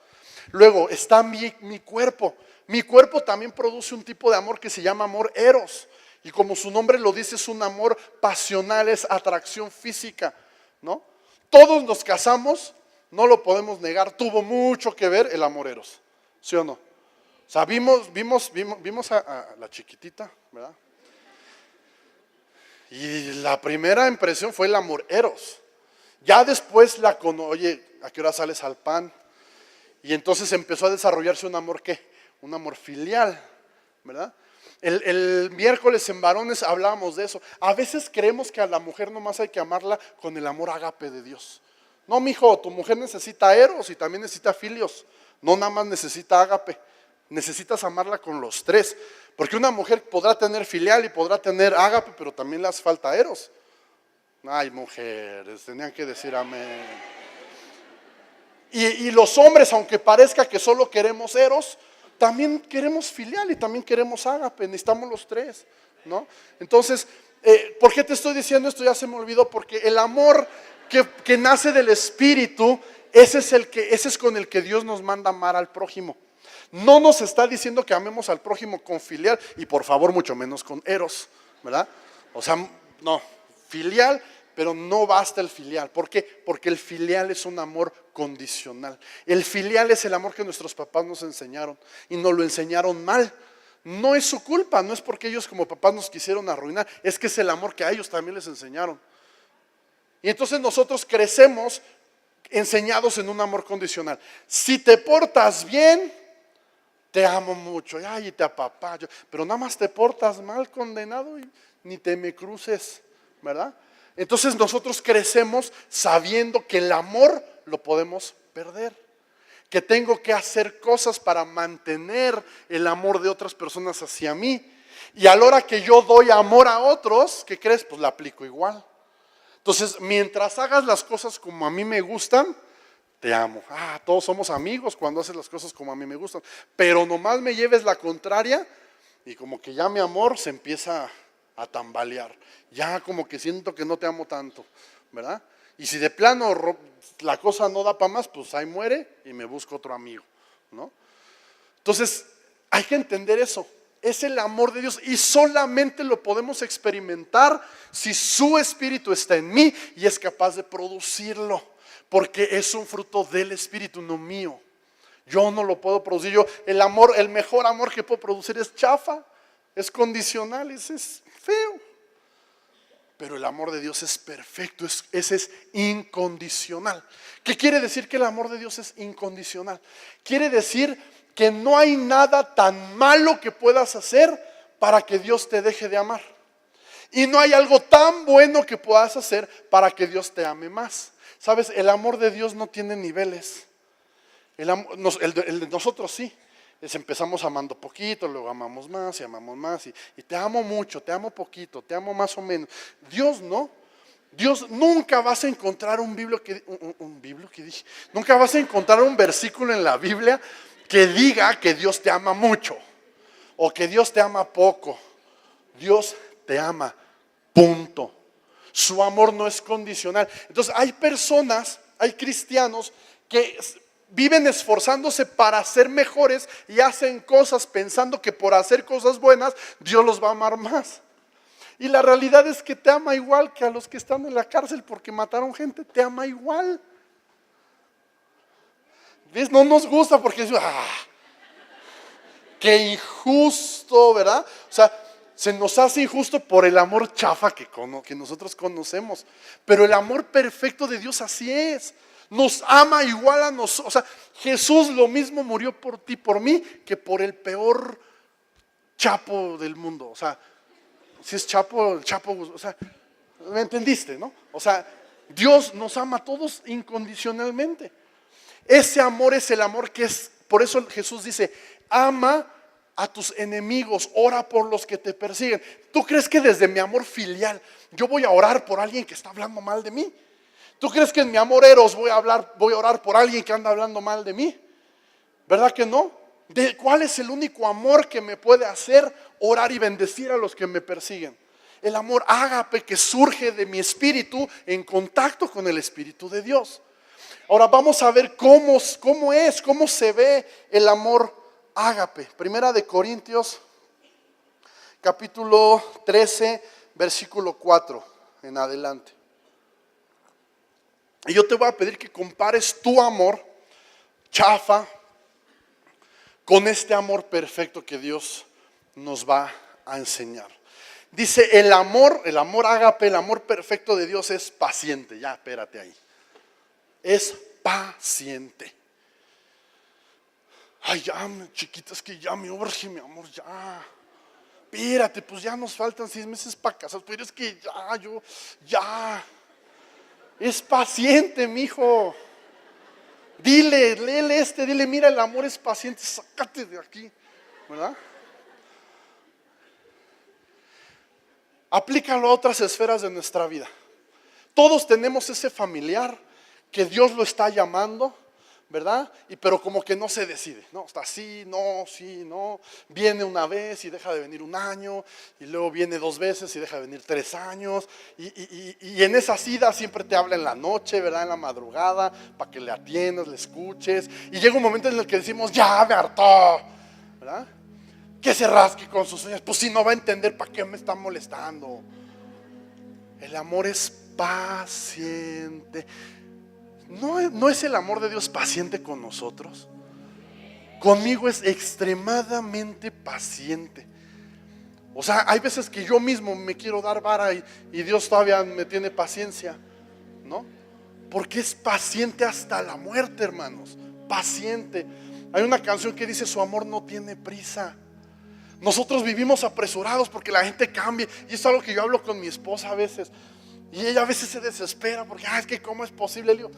Luego está mi cuerpo. Mi cuerpo también produce un tipo de amor que se llama amor eros. Y como su nombre lo dice, es un amor pasional, es atracción física, ¿no? Todos nos casamos, no lo podemos negar, tuvo mucho que ver el amor eros, ¿sí o no? O sea, vimos a la chiquitita, ¿verdad? Y la primera impresión fue el amor eros. Ya después oye, ¿a qué hora sales al pan? Y entonces empezó a desarrollarse un amor, ¿qué? Un amor filial, ¿verdad? El miércoles en varones hablábamos de eso. A veces creemos que a la mujer nomás hay que amarla con el amor ágape de Dios. No, mijo, tu mujer necesita eros y también necesita filios. No nada más necesita ágape. Necesitas amarla con los tres. Porque una mujer podrá tener filial y podrá tener ágape, pero también le hace falta eros. Ay, mujeres, tenían que decir amén. Y los hombres, aunque parezca que solo queremos eros, también queremos filial y también queremos ágape, necesitamos los tres, ¿no? Entonces, ¿por qué te estoy diciendo esto? Ya se me olvidó, porque el amor que nace del Espíritu, ese es con el que Dios nos manda amar al prójimo. No nos está diciendo que amemos al prójimo con filial y por favor mucho menos con eros, ¿verdad? O sea, no, filial, pero no basta el filial. ¿Por qué? Porque el filial es un amor condicional. El filial es el amor que nuestros papás nos enseñaron y nos lo enseñaron mal. No es su culpa, no es porque ellos como papás nos quisieron arruinar, es que es el amor que a ellos también les enseñaron. Y entonces nosotros crecemos enseñados en un amor condicional. Si te portas bien, te amo mucho, ay, y te apapacho, pero nada más te portas mal, condenado, y ni te me cruces, ¿verdad? Entonces nosotros crecemos sabiendo que el amor lo podemos perder, que tengo que hacer cosas para mantener el amor de otras personas hacia mí. Y a la hora que yo doy amor a otros, ¿qué crees? Pues la aplico igual. Entonces, mientras hagas las cosas como a mí me gustan, te amo. Todos somos amigos cuando haces las cosas como a mí me gustan. Pero nomás me lleves la contraria y como que ya mi amor se empieza a tambalear. Ya como que siento que no te amo tanto, ¿verdad? Y si de plano la cosa no da para más, pues ahí muere y me busco otro amigo, ¿no? Entonces, hay que entender eso. Es el amor de Dios y solamente lo podemos experimentar si su Espíritu está en mí y es capaz de producirlo, porque es un fruto del Espíritu, no mío. Yo no lo puedo producir. El mejor amor que puedo producir es chafa, es condicional, es feo. Pero el amor de Dios es perfecto, ese es incondicional. ¿Qué quiere decir que el amor de Dios es incondicional? Quiere decir que no hay nada tan malo que puedas hacer para que Dios te deje de amar. Y no hay algo tan bueno que puedas hacer para que Dios te ame más. ¿Sabes? El amor de Dios no tiene niveles. El de nosotros sí. Empezamos amando poquito, luego amamos más y amamos más. Y te amo mucho, te amo poquito, te amo más o menos. Dios no. Dios nunca vas a encontrar nunca vas a encontrar un versículo en la Biblia que diga que Dios te ama mucho o que Dios te ama poco. Dios te ama, punto. Su amor no es condicional. Entonces hay personas, hay cristianos que viven esforzándose para ser mejores y hacen cosas pensando que por hacer cosas buenas Dios los va a amar más. Y la realidad es que te ama igual que a los que están en la cárcel porque mataron gente, te ama igual. ¿Ves? No nos gusta porque es qué injusto, ¿verdad? O sea, se nos hace injusto por el amor chafa que nosotros conocemos. Pero el amor perfecto de Dios así es. Nos ama igual a nosotros. O sea, Jesús lo mismo murió por ti, por mí, que por el peor chapo del mundo. O sea, si es chapo, el chapo, o sea, ¿me entendiste, no? O sea, Dios nos ama a todos incondicionalmente. Ese amor es el amor que es, por eso Jesús dice, ama a tus enemigos, ora por los que te persiguen. ¿Tú crees que desde mi amor filial yo voy a orar por alguien que está hablando mal de mí? ¿Tú crees que en mi amor eros voy a orar por alguien que anda hablando mal de mí? ¿Verdad que no? ¿Cuál es el único amor que me puede hacer orar y bendecir a los que me persiguen? El amor ágape que surge de mi espíritu en contacto con el Espíritu de Dios. Ahora vamos a ver cómo se ve el amor ágape. Primera de Corintios, capítulo 13, versículo 4 en adelante. Y yo te voy a pedir que compares tu amor chafa con este amor perfecto que Dios nos va a enseñar. Dice, el amor ágape, el amor perfecto de Dios es paciente. Ya, espérate ahí. Es paciente. Ay, ya, chiquitas, que ya me urge, mi amor, ya. Espérate, pues ya nos faltan 6 meses para casar. Pero es que ya. Es paciente, mijo. Dile, léele dile, mira, el amor es paciente, sácate de aquí, ¿verdad? Aplícalo a otras esferas de nuestra vida. Todos tenemos ese familiar que Dios lo está llamando, ¿verdad? Pero como que no se decide, ¿no? Está sí, no. Viene una vez y deja de venir 1 año, y luego viene 2 veces y deja de venir 3 años. Y en esa ida siempre te habla en la noche, ¿verdad? En la madrugada, para que le atiendas, le escuches. Y llega un momento en el que decimos, ya me hartó, ¿verdad? Que se rasque con sus uñas. Pues si no va a entender, ¿para qué me está molestando? El amor es paciente. ¿No es el amor de Dios paciente con nosotros? Conmigo es extremadamente paciente. O sea, hay veces que yo mismo me quiero dar vara y Dios todavía me tiene paciencia, ¿no? Porque es paciente hasta la muerte, hermanos. Paciente. Hay una canción que dice, su amor no tiene prisa. Nosotros vivimos apresurados porque la gente cambia. Y es algo que yo hablo con mi esposa a veces. Y ella a veces se desespera porque, es que ¿cómo es posible? Le digo,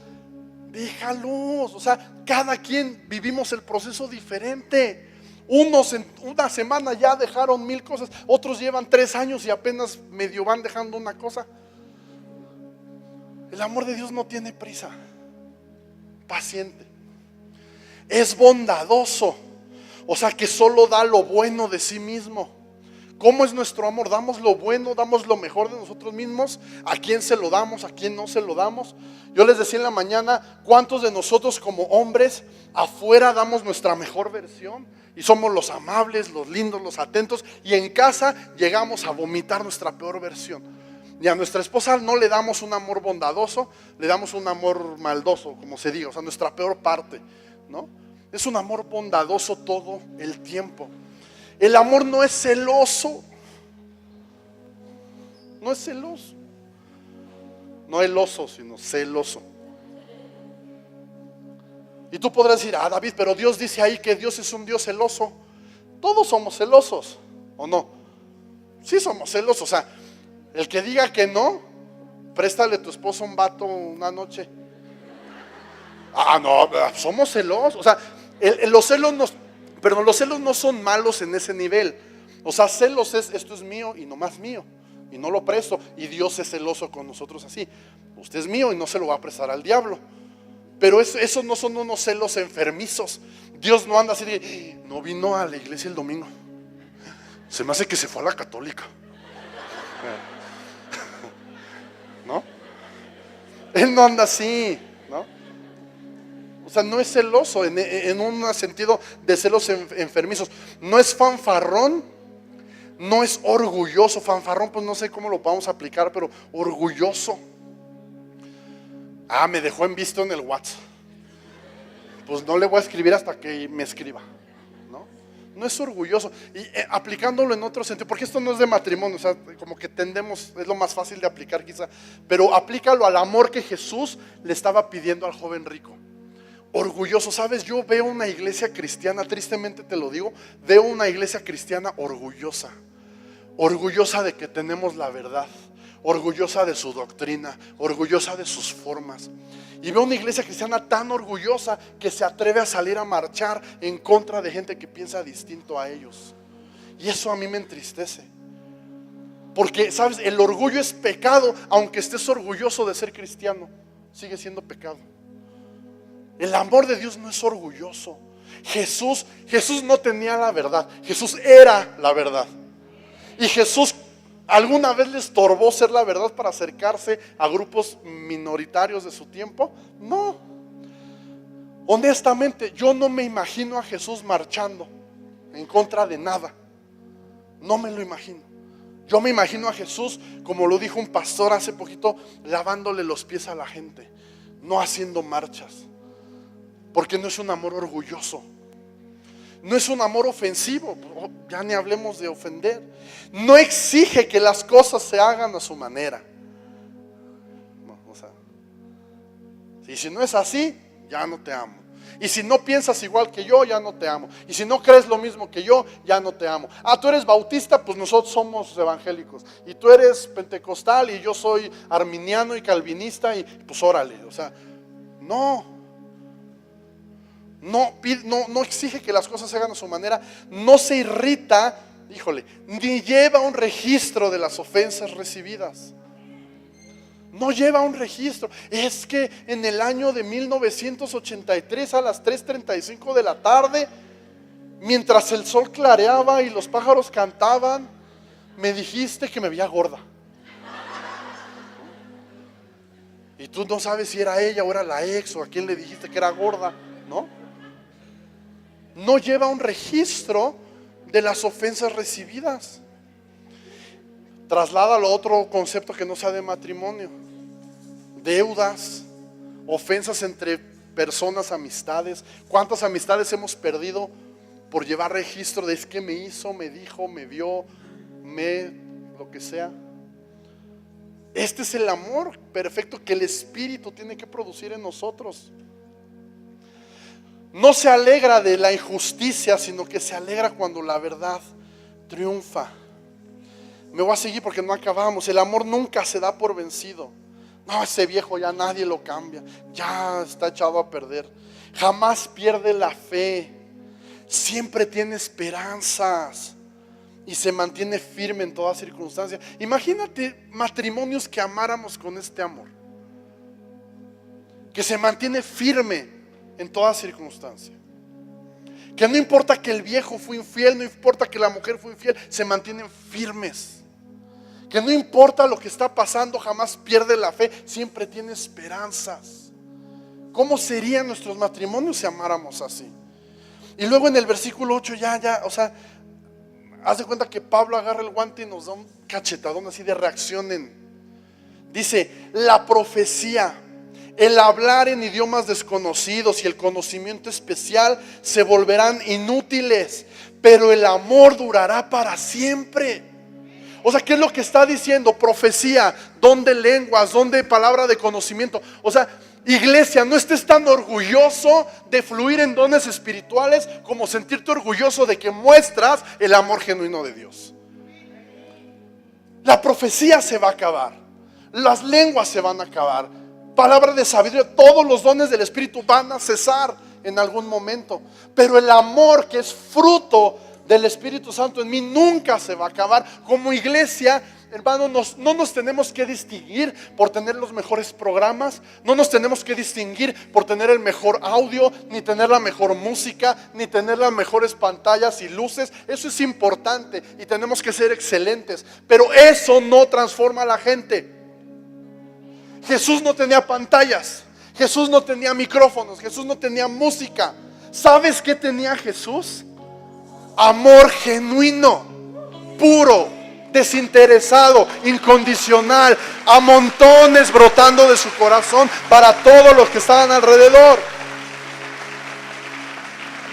déjalos. O sea, cada quien vivimos el proceso diferente. Unos en 1 semana ya dejaron 1000 cosas. Otros llevan 3 años y apenas medio van dejando una cosa. El amor de Dios no tiene prisa. Paciente. Es bondadoso. O sea, que solo da lo bueno de sí mismo. ¿Cómo es nuestro amor? ¿Damos lo bueno? ¿Damos lo mejor de nosotros mismos? ¿A quién se lo damos? ¿A quién no se lo damos? Yo les decía en la mañana, ¿cuántos de nosotros como hombres afuera damos nuestra mejor versión? Y somos los amables, los lindos, los atentos. Y en casa llegamos a vomitar nuestra peor versión. Y a nuestra esposa no le damos un amor bondadoso, le damos un amor maldoso, como se diga. O sea, nuestra peor parte, ¿no? Es un amor bondadoso todo el tiempo. El amor no es celoso. No es celoso. No eloso, sino celoso. Y tú podrás decir, David, pero Dios dice ahí que Dios es un Dios celoso. Todos somos celosos, ¿o no? Sí somos celosos. O sea, el que diga que no, préstale a tu esposo un vato una noche. No, somos celosos. O sea, los celos no son malos en ese nivel. O sea, celos es, esto es mío y nomás mío, y no lo presto. Y Dios es celoso con nosotros así. Usted es mío y no se lo va a prestar al diablo. Pero esos no son unos celos enfermizos. Dios no anda así de, no vino a la iglesia el domingo, se me hace que se fue a la católica, ¿no? Él no anda así, ¿no? O sea, no es celoso en un sentido de celos enfermizos. No es fanfarrón, no es orgulloso. Fanfarrón, pues no sé cómo lo vamos a aplicar, pero orgulloso. Me dejó en visto en el WhatsApp. Pues no le voy a escribir hasta que me escriba, ¿no? No es orgulloso. Y aplicándolo en otro sentido, porque esto no es de matrimonio, o sea, como que tendemos, es lo más fácil de aplicar quizá, pero aplícalo al amor que Jesús le estaba pidiendo al joven rico. Orgulloso, ¿sabes? Yo veo una iglesia cristiana, tristemente te lo digo, veo una iglesia cristiana orgullosa. Orgullosa de que tenemos la verdad, orgullosa de su doctrina, orgullosa de sus formas. Y veo una iglesia cristiana tan orgullosa que se atreve a salir a marchar en contra de gente que piensa distinto a ellos. Y eso a mí me entristece. Porque, ¿sabes? El orgullo es pecado, aunque estés orgulloso de ser cristiano, sigue siendo pecado. El amor de Dios no es orgulloso. Jesús no tenía la verdad, Jesús era la verdad. Y Jesús ¿alguna vez le estorbó ser la verdad para acercarse a grupos minoritarios de su tiempo? No. Honestamente, yo no me imagino a Jesús marchando en contra de nada. No me lo imagino. Yo me imagino a Jesús, como lo dijo un pastor hace poquito, lavándole los pies a la gente, no haciendo marchas. Porque no es un amor orgulloso, no es un amor ofensivo, ya ni hablemos de ofender. No exige que las cosas se hagan a su manera. No, y si no es así, ya no te amo. Y si no piensas igual que yo, ya no te amo. Y si no crees lo mismo que yo, ya no te amo. Tú eres bautista, pues nosotros somos evangélicos. Y tú eres pentecostal y yo soy arminiano y calvinista y pues órale. No exige que las cosas se hagan a su manera. No se irrita, ni lleva un registro de las ofensas recibidas. No lleva un registro. Es que en el año de 1983 a las 3:35 de la tarde, mientras el sol clareaba y los pájaros cantaban, me dijiste que me veía gorda. Y tú no sabes si era ella o era la ex o a quién le dijiste que era gorda, ¿no? No lleva un registro de las ofensas recibidas. Trasládalo a otro concepto que no sea de matrimonio. Deudas, ofensas entre personas, amistades. ¿Cuántas amistades hemos perdido por llevar registro de es que me hizo, me dijo, me vio, lo que sea? Este es el amor perfecto que el Espíritu tiene que producir en nosotros. No se alegra de la injusticia, sino que se alegra cuando la verdad triunfa. Me voy a seguir porque no acabamos. El amor nunca se da por vencido. No, ese viejo ya nadie lo cambia, ya está echado a perder. Jamás pierde la fe, siempre tiene esperanzas y se mantiene firme en toda circunstancia. Imagínate matrimonios que amáramos con este amor, que se mantiene firme en toda circunstancia, que no importa que el viejo fue infiel, no importa que la mujer fue infiel, se mantienen firmes. Que no importa lo que está pasando, jamás pierde la fe, siempre tiene esperanzas. ¿Cómo serían nuestros matrimonios si amáramos así? Y luego en el versículo 8 haz de cuenta que Pablo agarra el guante y nos da un cachetadón así de reacción. Dice, la profecía, el hablar en idiomas desconocidos y el conocimiento especial se volverán inútiles, pero el amor durará para siempre. ¿Qué es lo que está diciendo? Profecía, don de lenguas, don de palabra de conocimiento. Iglesia, no estés tan orgulloso de fluir en dones espirituales como sentirte orgulloso de que muestras el amor genuino de Dios. La profecía se va a acabar, las lenguas se van a acabar, palabra de sabiduría, todos los dones del Espíritu van a cesar en algún momento. Pero el amor que es fruto del Espíritu Santo en mí nunca se va a acabar. Como iglesia, hermano, no nos tenemos que distinguir por tener los mejores programas, no nos tenemos que distinguir por tener el mejor audio, ni tener la mejor música, ni tener las mejores pantallas y luces. Eso es importante y tenemos que ser excelentes, pero eso no transforma a la gente. Jesús no tenía pantallas, Jesús no tenía micrófonos, Jesús no tenía música. ¿Sabes qué tenía Jesús? Amor genuino, puro, desinteresado, incondicional, a montones brotando de su corazón para todos los que estaban alrededor.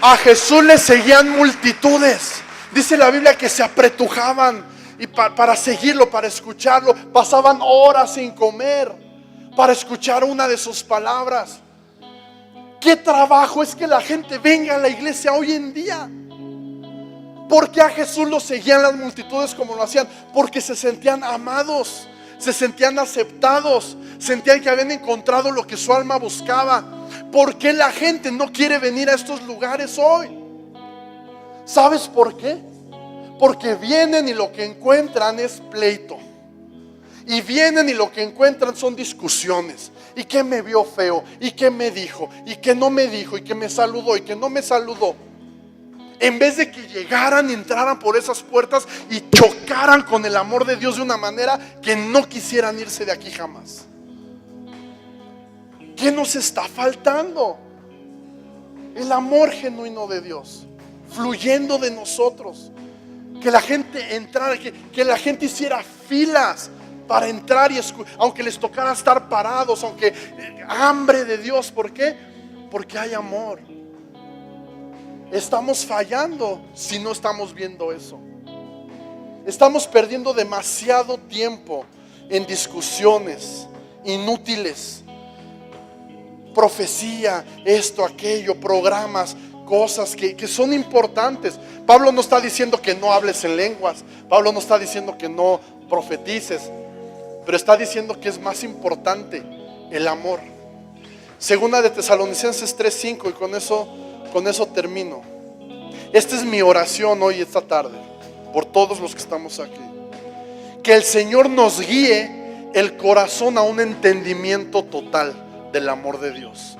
A Jesús le seguían multitudes. Dice la Biblia que se apretujaban y para seguirlo, para escucharlo, pasaban horas sin comer para escuchar una de sus palabras. ¿Qué trabajo es que la gente venga a la iglesia hoy en día? ¿Por qué a Jesús lo seguían las multitudes como lo hacían? Porque se sentían amados, se sentían aceptados, sentían que habían encontrado lo que su alma buscaba. ¿Por qué la gente no quiere venir a estos lugares hoy? ¿Sabes por qué? Porque vienen y lo que encuentran es pleito. Y vienen y lo que encuentran son discusiones. ¿Y qué me vio feo? ¿Y qué me dijo? ¿Y qué no me dijo? ¿Y qué me saludó? ¿Y qué no me saludó? En vez de que llegaran y entraran por esas puertas y chocaran con el amor de Dios de una manera que no quisieran irse de aquí jamás. ¿Qué nos está faltando? El amor genuino de Dios fluyendo de nosotros. Que la gente entrara, que la gente hiciera filas para entrar y aunque les tocara estar parados, aunque hambre de Dios. ¿Por qué? Porque hay amor. Estamos fallando si no estamos viendo eso. Estamos perdiendo demasiado tiempo en discusiones inútiles, profecía, esto, aquello, programas, cosas que son importantes. Pablo no está diciendo que no hables en lenguas. Pablo no está diciendo que no profetices, pero está diciendo que es más importante el amor. Segunda de Tesalonicenses 3:5, y con eso termino. Esta es mi oración hoy, esta tarde, por todos los que estamos aquí. Que el Señor nos guíe el corazón a un entendimiento total del amor de Dios.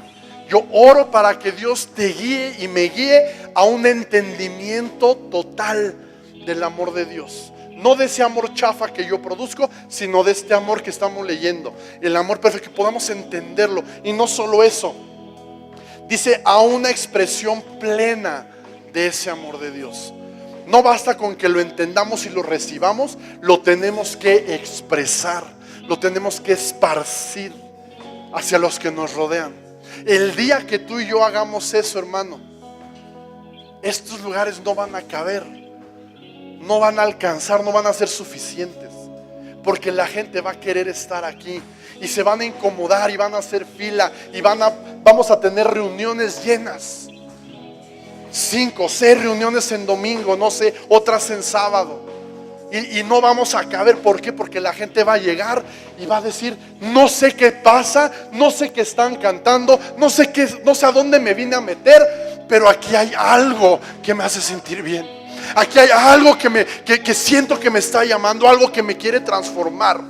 Yo oro para que Dios te guíe y me guíe a un entendimiento total del amor de Dios. No de ese amor chafa que yo produzco, sino de este amor que estamos leyendo. El amor perfecto, que podamos entenderlo. Y no solo eso, dice a una expresión plena de ese amor de Dios. No basta con que lo entendamos y lo recibamos, lo tenemos que expresar, lo tenemos que esparcir hacia los que nos rodean. El día que tú y yo hagamos eso, hermano, estos lugares no van a caber, no van a alcanzar, no van a ser suficientes, porque la gente va a querer estar aquí y se van a incomodar y van a hacer fila y vamos a tener reuniones llenas, 5 o 6 reuniones en domingo, no sé, otras en sábado. Y no vamos a caber. ¿Por qué? Porque la gente va a llegar y va a decir: no sé qué pasa, no sé qué están cantando, no sé a dónde me vine a meter, pero aquí hay algo que me hace sentir bien. Aquí hay algo que siento que me está llamando, algo que me quiere transformar,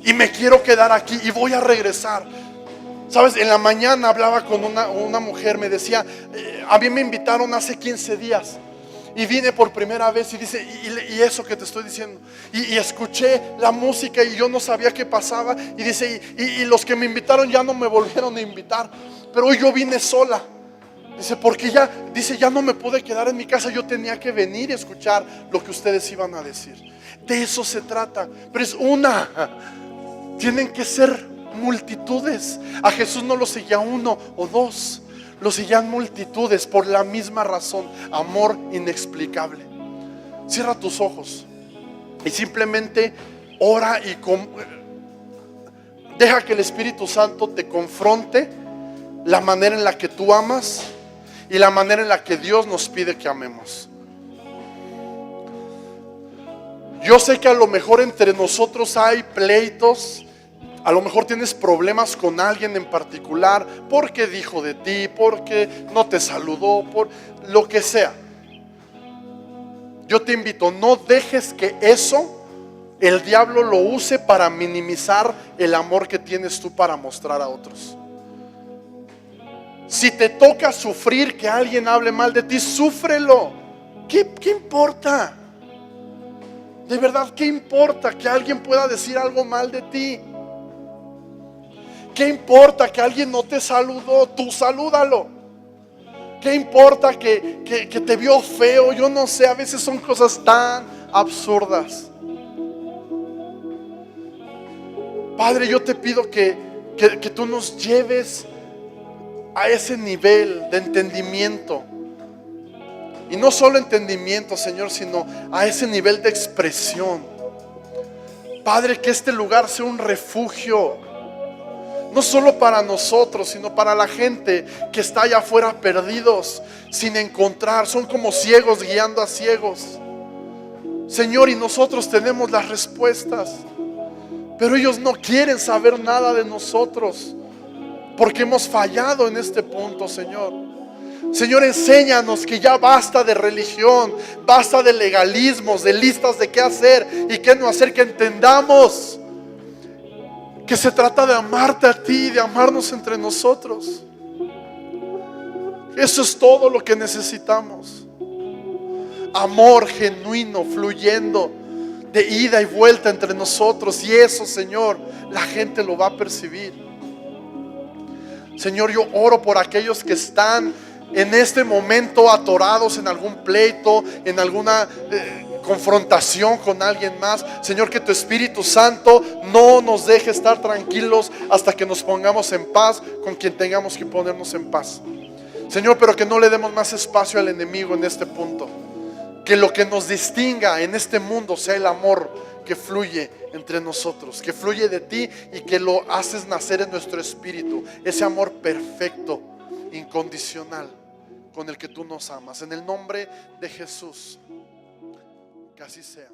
y me quiero quedar aquí y voy a regresar. Sabes, en la mañana hablaba con una mujer, me decía: a mí me invitaron hace 15 días y vine por primera vez, y dice, y eso que te estoy diciendo, y escuché la música y yo no sabía qué pasaba, y dice, y los que me invitaron ya no me volvieron a invitar, pero hoy yo vine sola. Dice, porque ya no me pude quedar en mi casa, yo tenía que venir y escuchar lo que ustedes iban a decir. De eso se trata, pero es tienen que ser multitudes. A Jesús no lo seguía 1 o 2, lo seguían multitudes por la misma razón: amor inexplicable. Cierra tus ojos y simplemente ora y deja que el Espíritu Santo te confronte la manera en la que tú amas y la manera en la que Dios nos pide que amemos. Yo sé que a lo mejor entre nosotros hay pleitos. A lo mejor tienes problemas con alguien en particular, porque dijo de ti, porque no te saludó, por lo que sea. Yo te invito, no dejes que el diablo lo use para minimizar el amor que tienes tú para mostrar a otros. Si te toca sufrir que alguien hable mal de ti, súfrelo. ¿Qué importa? De verdad, ¿qué importa que alguien pueda decir algo mal de ti? ¿Qué importa que alguien no te saludó? Tú salúdalo. ¿Qué importa que te vio feo? Yo no sé, a veces son cosas tan absurdas. Padre, yo te pido que tú nos lleves a ese nivel de entendimiento. Y no solo entendimiento, Señor, sino a ese nivel de expresión. Padre, que este lugar sea un refugio, no solo para nosotros, sino para la gente que está allá afuera perdidos, sin encontrar. Son como ciegos guiando a ciegos, Señor, y nosotros tenemos las respuestas, pero ellos no quieren saber nada de nosotros, porque hemos fallado en este punto, Señor. Señor, enséñanos que ya basta de religión, basta de legalismos, de listas de qué hacer y qué no hacer, que entendamos que se trata de amarte a ti, de amarnos entre nosotros. Eso es todo lo que necesitamos. Amor genuino, fluyendo de ida y vuelta entre nosotros. Y eso, Señor, la gente lo va a percibir. Señor, yo oro por aquellos que están en este momento atorados en algún pleito, en alguna confrontación con alguien más. Señor, que tu Espíritu Santo no nos deje estar tranquilos hasta que nos pongamos en paz con quien tengamos que ponernos en paz. Señor, pero que no le demos más espacio al enemigo en este punto. Que lo que nos distinga en este mundo sea el amor que fluye entre nosotros, que fluye de ti y que lo haces nacer en nuestro espíritu. Ese amor perfecto, incondicional, con el que tú nos amas. En el nombre de Jesús, que así sea.